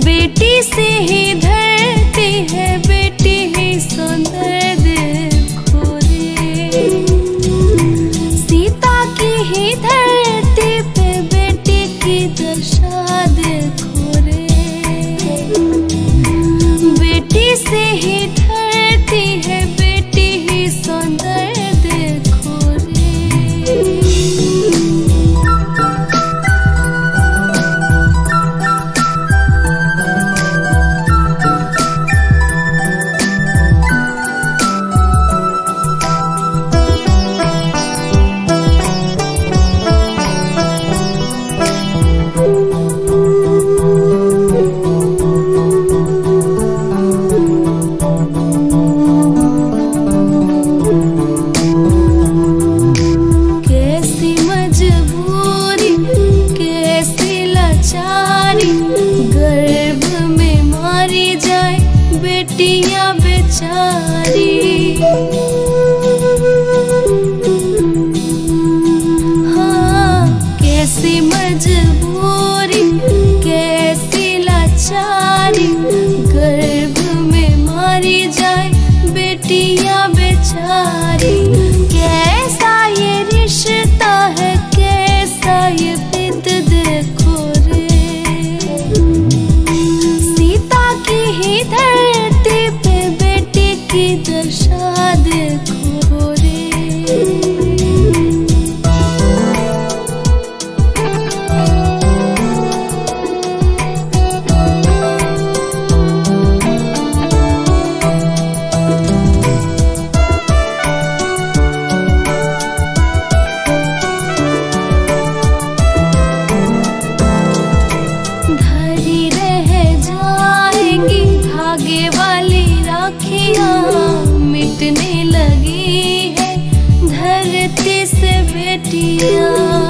बेटी से ही धरती है, बेटी ही सुंदर देखो रे। सीता की ही धरती पे बेटी की दशा देखो रे। बेटी से ही धरती है, बेटी ही सुंदर देखो रे। गर्भ में मारी जाए बेटियां बेचारी। हाँ, कैसी मजबूरी, कैसी लाचारी, गर्भ में मारी जाए बेटियां बेचारी। कैसा ये रिश्ता है, कैसा ये पित देखो धरती पे बेटी की दशा देखो रे। धरी रह जाएंगी धागे वाली राखियाँ, मिटने लगी है धरती से बेटियाँ।